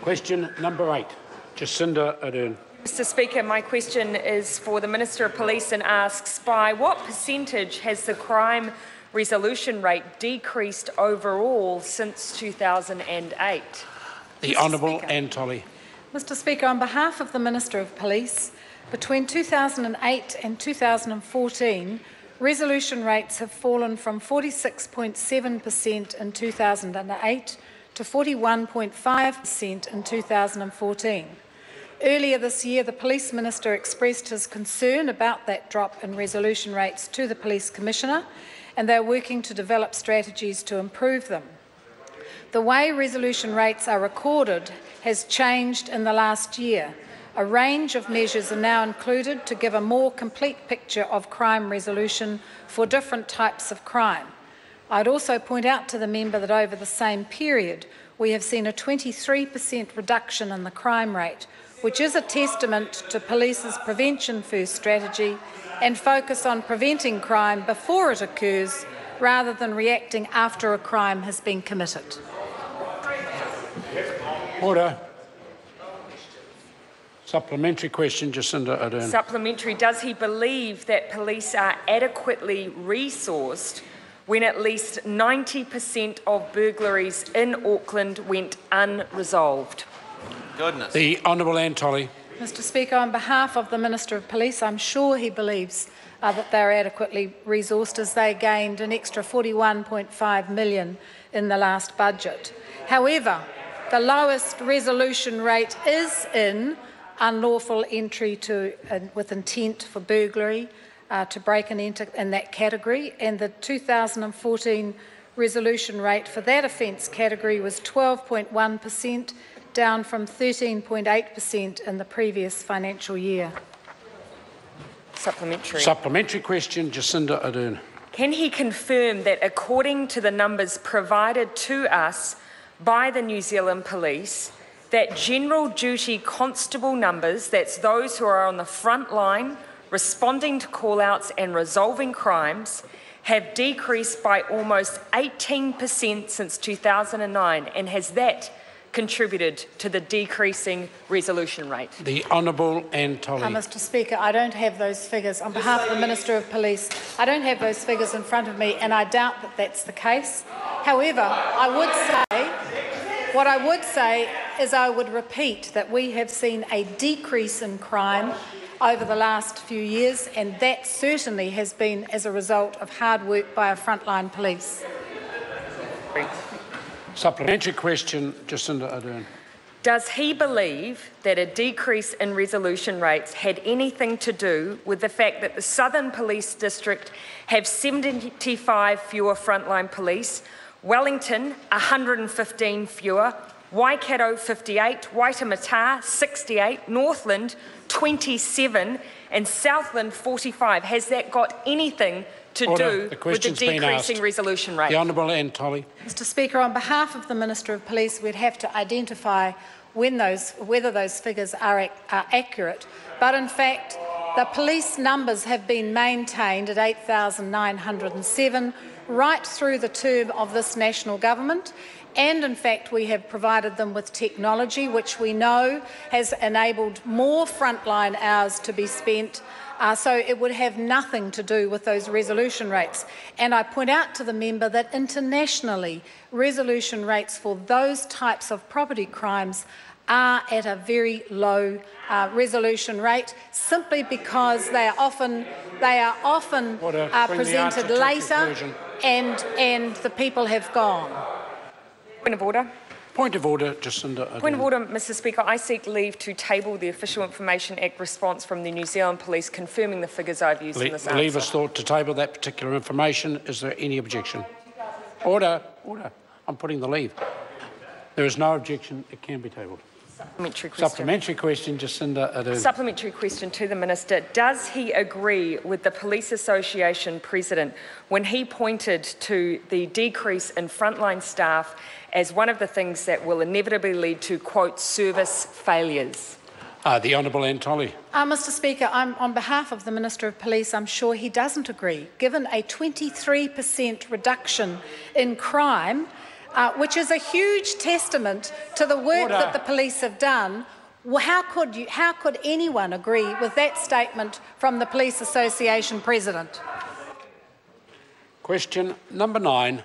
Question number 8, Jacinda Ardern. Mr Speaker, my question is for the Minister of Police and asks, by what percentage has the crime resolution rate decreased overall since 2008? The Honourable Anne Tolley. Mr Speaker, on behalf of the Minister of Police, between 2008 and 2014, resolution rates have fallen from 46.7% in 2008 to 41.5% in 2014. Earlier this year, the Police Minister expressed his concern about that drop in resolution rates to the Police Commissioner, and they are working to develop strategies to improve them. The way resolution rates are recorded has changed in the last year. A range of measures are now included to give a more complete picture of crime resolution for different types of crime. I'd also point out to the member that over the same period, we have seen a 23% reduction in the crime rate, which is a testament to police's prevention-first strategy and focus on preventing crime before it occurs, rather than reacting after a crime has been committed. Order. Supplementary question, Jacinda Ardern. Supplementary. Does he believe that police are adequately resourced when at least 90% of burglaries in Auckland went unresolved? Goodness. The Honourable Anne Tolley. Mr Speaker, on behalf of the Minister of Police, I'm sure he believes that they are adequately resourced, as they gained an extra $41.5 million in the last budget. However, the lowest resolution rate is in unlawful entry with intent for burglary, to break and enter in that category, and the 2014 resolution rate for that offence category was 12.1%, down from 13.8% in the previous financial year. Supplementary. Supplementary question, Jacinda Ardern. Can he confirm that according to the numbers provided to us by the New Zealand Police, that general duty constable numbers, that's those who are on the front line responding to call-outs and resolving crimes, have decreased by almost 18% since 2009, and has that contributed to the decreasing resolution rate? The Honourable Anne Tolley. Mr Speaker, I don't have those figures. On behalf of the Minister of Police, I don't have those figures in front of me, and I doubt that that's the case. However, what I would say is I would repeat that we have seen a decrease in crime over the last few years, and that certainly has been as a result of hard work by our frontline police. Supplementary question, Jacinda Ardern. Does he believe that a decrease in resolution rates had anything to do with the fact that the Southern Police District have 75 fewer frontline police, Wellington 115 fewer, Waikato 58, Waitemata 68, Northland 27 and Southland 45? Has that got anything to do with the decreasing resolution rate? The Honourable Anne Tolley. Mr Speaker, on behalf of the Minister of Police, we'd have to identify whether those figures are accurate. But in fact, the police numbers have been maintained at 8,907 right through the term of this national government. And in fact, we have provided them with technology, which we know has enabled more frontline hours to be spent. So it would have nothing to do with those resolution rates. And I point out to the member that internationally, resolution rates for those types of property crimes are at a very low resolution rate, simply because they are often presented later, and the people have gone. Point of order. Point of order, Jacinda Ardern. Point of order, Mr Speaker. I seek leave to table the Official Information Act response from the New Zealand Police confirming the figures I've used in this answer. Leave is thought to table that particular information. Is there any objection? Order. Order. I'm putting the leave. There is no objection. It can be tabled. Supplementary question. Supplementary question, Jacinda Ardern. Supplementary question to the Minister. Does he agree with the Police Association President when he pointed to the decrease in frontline staff as one of the things that will inevitably lead to, quote, service failures? The Honourable Anne Tolley. Mr Speaker, on behalf of the Minister of Police, I'm sure he doesn't agree. Given a 23% reduction in crime, which is a huge testament to the work Order. that the police have done. Well, how could anyone agree with that statement from the Police Association President? Question number 9.